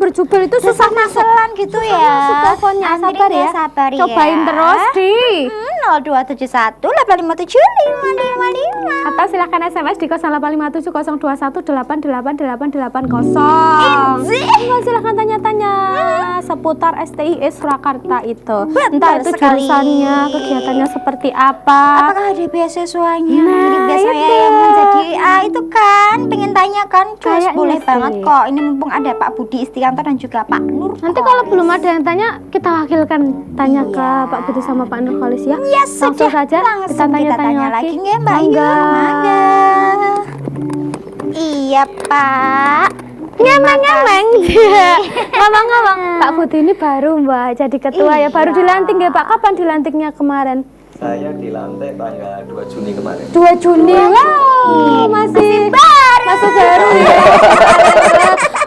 berjubel itu susah masuk gitu ya. Masuk teleponnya, sabar ya. Sabar ya. Cobain terus di 0271 857 555. atau silakan SMS di 0857 021 8888880. Silakan tanya-tanya seputar STIE Surakarta itu. Entah itu jurusannya, kegiatannya seperti apa. Apakah ada beasiswanya? Jadi biasanya yang menjadi itu kan pengen tanya kan, terus boleh banget kok. Ini mumpung ada Pak Budi Istianto dan juga Pak Nur. Nanti kalau belum ada yang tanya, kita wakilkan tanya ke Pak Budi sama Pak Nurholis ya. Langsung saja kita tanya-tanya lagi ya Mbak. Mangga. Iya Pak. Nyamang-nyamang. Ngomong-ngomong, Pak Budi ini baru Mbak jadi ketua ya, baru dilantik ya Pak. Kapan dilantiknya kemarin? Saya dilantik tanggal 2 Juni kemarin. 2 Juni, wow, masih baru ya.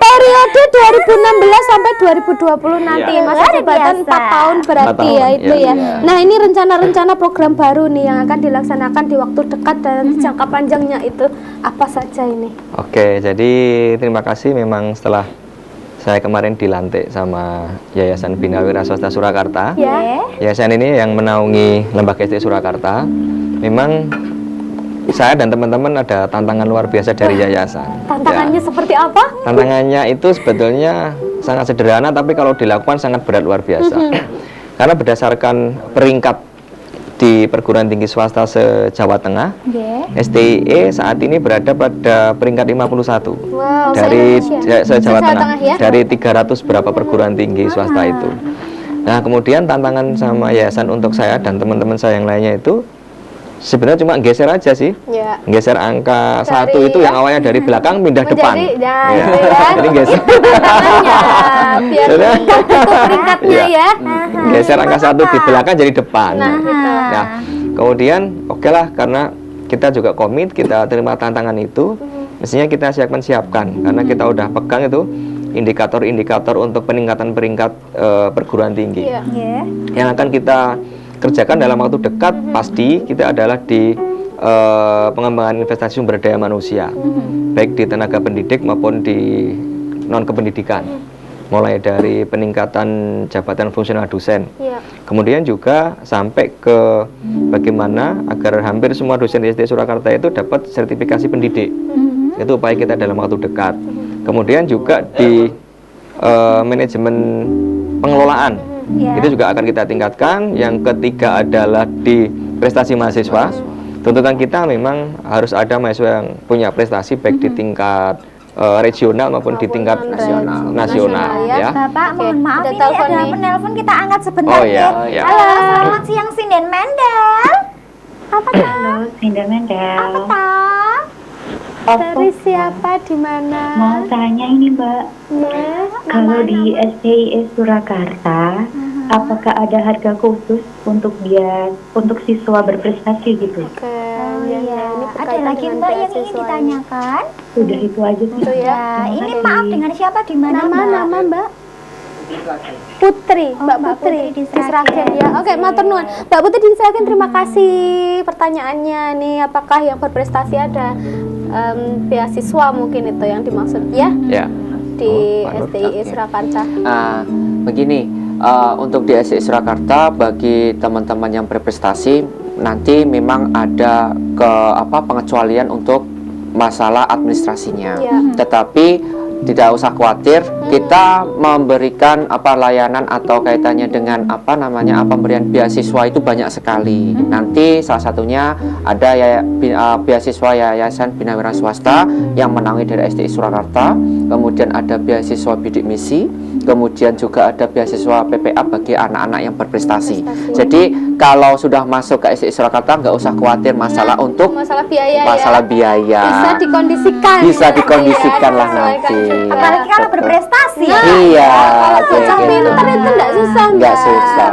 Periode 2016 sampai 2020 nanti masa jabatan 4 tahun berarti 4 tahun, ya itu ya. iya. Nah ini rencana-rencana program baru nih yang akan dilaksanakan di waktu dekat dan jangka panjangnya itu apa saja ini? Oke, jadi terima kasih memang setelah saya kemarin dilantik sama Yayasan Bina Wira Swasta Surakarta. Ya. Yayasan ini yang menaungi Lembaga STI Surakarta. Memang saya dan teman-teman ada tantangan luar biasa dari yayasan. Tantangannya seperti apa? Tantangannya itu sebetulnya sangat sederhana, tapi kalau dilakukan sangat berat luar biasa. Karena berdasarkan peringkat di perguruan tinggi swasta se-Jawa Tengah, STIE saat ini berada pada peringkat 51 dari se-Jawa Tengah, ya? dari 300 berapa perguruan tinggi swasta itu. Nah, kemudian tantangan sama yayasan untuk saya dan teman-teman saya yang lainnya itu sebenarnya cuma geser aja sih, geser angka Dari, 1 itu yang awalnya dari belakang pindah depan. Jadi geser biar peringkatnya ya. Geser angka 1 di belakang jadi depan. Nah, kemudian oke lah, karena kita juga komit, kita terima tantangan itu, mestinya kita siapkan karena kita udah pegang itu indikator-indikator untuk peningkatan peringkat perguruan tinggi yang akan kita kerjakan dalam waktu dekat. Pasti kita adalah di pengembangan investasi sumber daya manusia, baik di tenaga pendidik maupun di non kependidikan, mulai dari peningkatan jabatan fungsional dosen, kemudian juga sampai ke bagaimana agar hampir semua dosen di STI Surakarta itu dapat sertifikasi pendidik. Itu upaya kita dalam waktu dekat. Kemudian juga di manajemen pengelolaan, itu juga akan kita tingkatkan. Yang ketiga adalah di prestasi mahasiswa. Tuntutan kita memang harus ada mahasiswa yang punya prestasi baik di tingkat regional maupun di tingkat nasional ya. Bapak, mohon maaf, ini ada penelpon, kita angkat sebentar ya. Halo, selamat siang Sinden Mendel. Apa tak? Halo, Sinden Mendel. Apa tak? Dari siapa, di mana? Mau tanya ini Mbak, kalau di STIE Surakarta, apakah ada harga khusus untuk siswa berprestasi gitu? Ada lagi Mbak yang ingin ditanyakan? Sudah itu aja sih. Ini maaf, dengan siapa, di mana Nama Mbak? Putri, Mbak Putri di Sragen ya. Oke, matur nuwun. Mbak Putri di Sragen, terima kasih pertanyaannya nih. Apakah yang berprestasi ada beasiswa mungkin itu yang dimaksud ya? Di STIE Surakarta. Begini, untuk di STIE Surakarta bagi teman-teman yang berprestasi nanti memang ada pengecualian untuk masalah administrasinya. Tetapi tidak usah khawatir, kita memberikan layanan atau kaitannya dengan pemberian beasiswa itu banyak sekali. Nanti salah satunya ada beasiswa Yayasan Bina Wira Swasta yang menaungi dari STI Surakarta, kemudian ada beasiswa bidik misi, kemudian juga ada beasiswa PPA bagi anak-anak yang berprestasi. Jadi kalau sudah masuk ke STI Surakarta nggak usah khawatir masalah untuk masalah biaya. Bisa dikondisikan lah nanti. Apalagi kalau berprestasi. Kalau bocah pintar itu nggak susah.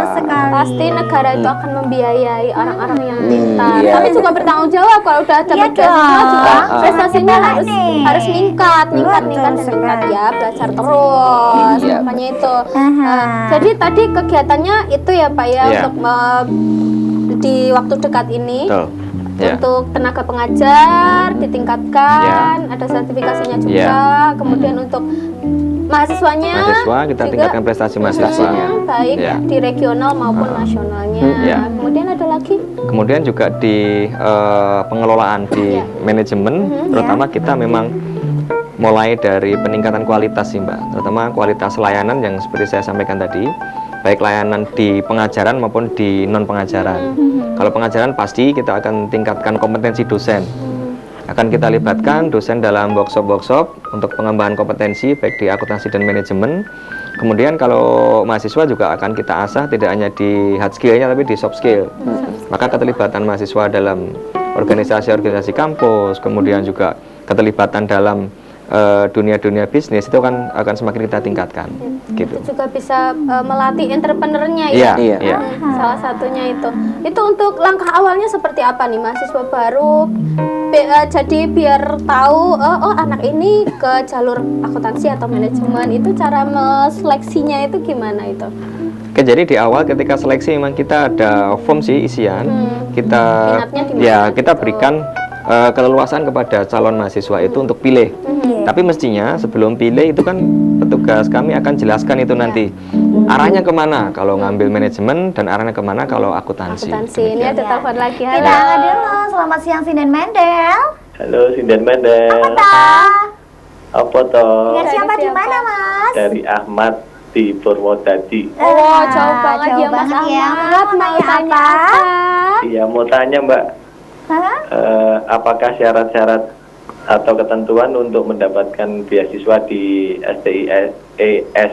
Pasti negara itu akan membiayai orang-orang yang pintar. Tapi juga bertanggung jawab kalau udah dapat beasiswa juga prestasinya harus meningkat ya, belajar terus. Makanya itu. Jadi tadi kegiatannya itu ya Pak ya, untuk di waktu dekat ini. Untuk tenaga pengajar ditingkatkan, ada sertifikasinya juga. Kemudian untuk mahasiswanya kita juga tingkatkan prestasi mahasiswanya. Baik Ya. di regional maupun nasionalnya. Ya. Kemudian ada lagi Kemudian juga di pengelolaan di manajemen, terutama kita memang mulai dari peningkatan kualitas sih Mbak, terutama kualitas layanan yang seperti saya sampaikan tadi, baik layanan di pengajaran maupun di non pengajaran. Kalau pengajaran pasti kita akan tingkatkan kompetensi dosen, akan kita libatkan dosen dalam workshop-workshop untuk pengembangan kompetensi baik di akuntansi dan manajemen. Kemudian kalau mahasiswa juga akan kita asah tidak hanya di hard skill-nya tapi di soft skill. Maka keterlibatan mahasiswa dalam organisasi-organisasi kampus, kemudian juga keterlibatan dalam dunia-dunia bisnis itu kan akan semakin kita tingkatkan. Gitu. itu juga bisa melatih entrepreneurnya ya. Iya. Salah satunya itu. Itu untuk langkah awalnya seperti apa nih mahasiswa baru? Jadi biar tahu oh anak ini ke jalur akuntansi atau manajemen, itu cara seleksinya itu gimana itu? Oke, jadi di awal ketika seleksi memang kita ada form sih isian. Kita Minatnya di mana kita gitu? berikan keleluasan kepada calon mahasiswa itu untuk pilih. Tapi mestinya sebelum pilih itu kan petugas kami akan jelaskan itu nanti arahnya kemana kalau ngambil manajemen dan arahnya kemana kalau akuntansi. Ini ada telepon lagi. Kita Halo. angkat dulu. Selamat siang Sinden Mendel. Halo, Sinden Mendel. Apa toh? Apa toh? Dengan siapa di siapa? mana, Mas? Dari Ahmad di Purwodadi. Oh, jauh banget jauh ya Mas banget ya. Ahmad. Mau Mau tanya tanya apa? apa? Iya, mau tanya Mbak, Hah? apakah syarat-syarat atau ketentuan untuk mendapatkan beasiswa di STIES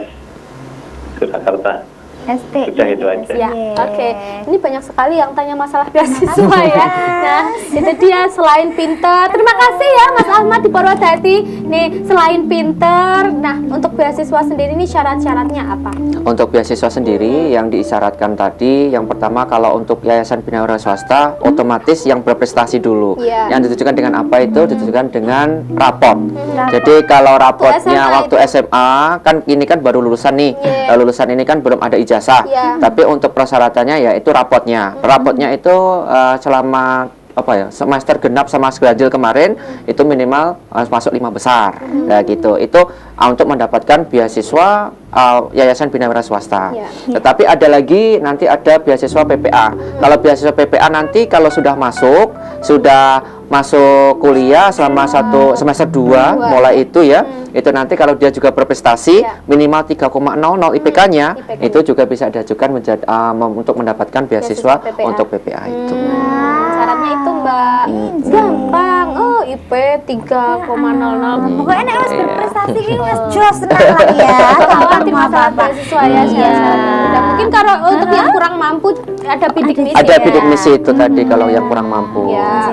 Surakarta? Sudah itu aja. Ya, oke. Ini banyak sekali yang tanya masalah beasiswa ya. Nah, itu dia selain pinter. Terima kasih ya Mas Ahmad di Purwodadi. Nih, selain pinter, nah untuk beasiswa sendiri ini syarat-syaratnya apa? Untuk beasiswa sendiri yang diisyaratkan tadi, yang pertama kalau untuk yayasan binawira swasta, otomatis yang berprestasi dulu. Iya. Yang ditujukan dengan apa itu? Ditujukan dengan raport. Jadi kalau rapotnya waktu SMA kan ini kan baru lulusan nih. Iya. Lulusan ini kan belum ada ijazah. Iya. Tapi untuk persyaratannya yaitu rapotnya. Rapotnya itu selama apa ya, semester genap sama ganjil kemarin itu minimal masuk 5 besar. Nah gitu. Itu untuk mendapatkan beasiswa yayasan binawira swasta. Ya. Tetapi ada lagi nanti ada beasiswa PPA. Kalau beasiswa PPA nanti kalau sudah masuk kuliah selama semester 2 mulai itu ya, itu nanti kalau dia juga berprestasi Ya. minimal 3,00 IPK-nya itu juga bisa diajukan untuk mendapatkan beasiswa PPA. untuk PPA itu. Syaratnya itu Mbak. Gampang. Oh, IP 3,00. Pokoknya nek wis berprestasi ki wis jos tenan lah ya. Khawatir masalah beasiswa ya syarat-syaratnya. Mungkin kalau untuk yang kurang mampu ada bidik misi. Ada ya. bidik misi itu tadi kalau yang kurang mampu. Ya.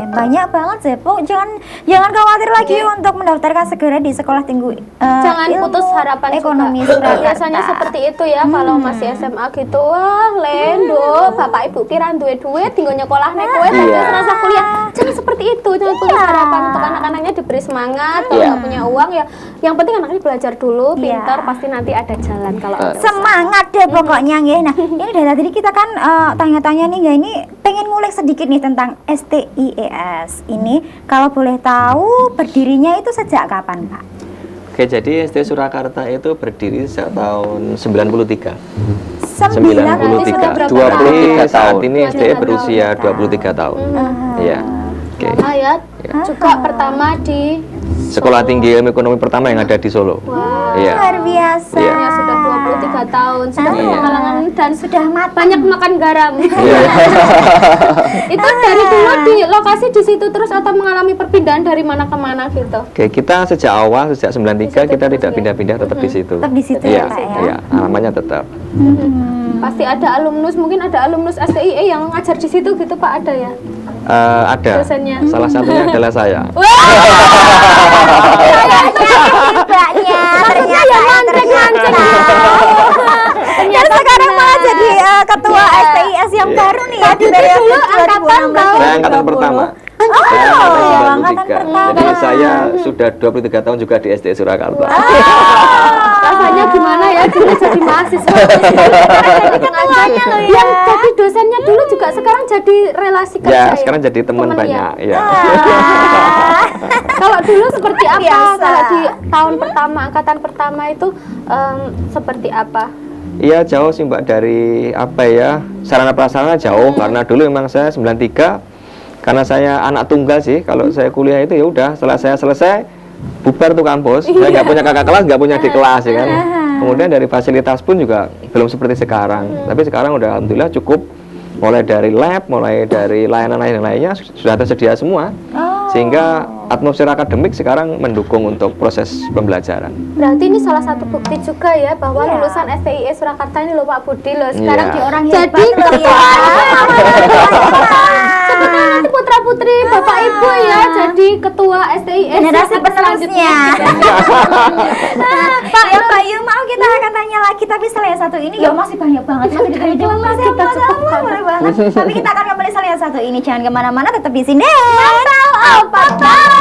Banyak banget Zepo, jangan khawatir lagi untuk mendaftarkan segera di sekolah tinggi Jangan ilmu putus harapan ekonomi juga. Surakarta. Biasanya seperti itu ya kalau masih SMA gitu. Wah, lendo, bapak ibu kira duwe duit tinggal nyekolah nek kowe tapi Iya. serasa kuliah. Jangan seperti itu. Jangan putus harapan untuk anak-anaknya diberi semangat. Kalau Iya. nggak punya uang ya yang penting anaknya belajar dulu, Iya. pintar, pasti nanti ada jalan kalau ada usaha. Semangat deh pokoknya nggih. Nah, ini dari tadi kita kan tanya-tanya nih ya, ini pengen ngulik sedikit nih tentang STIES. Ini kalau boleh tahu berdirinya itu sejak kapan, Pak? Oke, jadi SD Surakarta itu berdiri sejak tahun 93. 93. 23 saat tahun. ini SD berusia 23 tahun. Iya. Oke. Lama ya. Juga pertama di Sekolah Tinggi Ilmu Ekonomi pertama yang ada di Solo. Iya. Luar biasa. Iya. ya sudah 23 tahun, sudah Iya. pengalaman dan Sudah matang. banyak makan garam. Iya. Itu dari dulu di lokasi di situ terus atau mengalami perpindahan dari mana ke mana gitu? Oke, kita sejak awal sejak 93 kita tidak pindah-pindah, tetap di situ. Tetap di situ Iya, ya, Pak, ya? iya, alamannya tetap. Pasti ada alumnus, mungkin ada alumnus STIE yang ngajar di situ gitu Pak, ada ya? Ada. Dosennya. Salah satunya adalah saya. Mbaknya ternyata ya mancing-mancing. Ternyata sekarang malah jadi ketua STIS yang baru nih ya di periode Dulu angkatan 2016. Saya angkatan pertama. angkatan pertama. Jadi saya sudah 23 tahun juga di STI Surakarta. Rasanya gimana ya dulu jadi mahasiswa Ketuanya loh ya. yang jadi dosennya dulu juga sekarang jadi relasi kerja Ya, sekarang jadi teman Temen banyak. Ya. Kalau dulu seperti apa? Biasa. Kalau di tahun pertama, angkatan pertama itu seperti apa? Iya jauh sih Mbak dari apa ya, sarana prasarana jauh karena dulu memang saya 93, karena saya anak tunggal sih. Kalau saya kuliah itu ya udah setelah saya selesai bubar tuh kampus, saya nggak punya kakak kelas, nggak punya adik kelas ya kan. Kemudian dari fasilitas pun juga belum seperti sekarang, tapi sekarang udah alhamdulillah cukup, mulai dari lab, mulai dari layanan lainnya sudah tersedia semua, sehingga atmosfer akademik sekarang mendukung untuk proses pembelajaran. Berarti ini salah satu bukti juga ya bahwa Iya. lulusan STIE Surakarta ini loh Pak Budi loh sekarang Iya. di Orang jadi hebat loh ya. sebenarnya nanti putra putri Bapak Ibu ya jadi ketua STIE Generasi Surakarta penerusnya. selanjutnya. Pak Yu, mau kita akan tanya lagi, tapi setelah yang satu ini ya masih banyak banget, masih ditanya jawab masih kita cukupkan. boleh banget. Tapi kita akan kembali setelah yang satu ini, jangan kemana-mana, tetap di sini. Mantap apa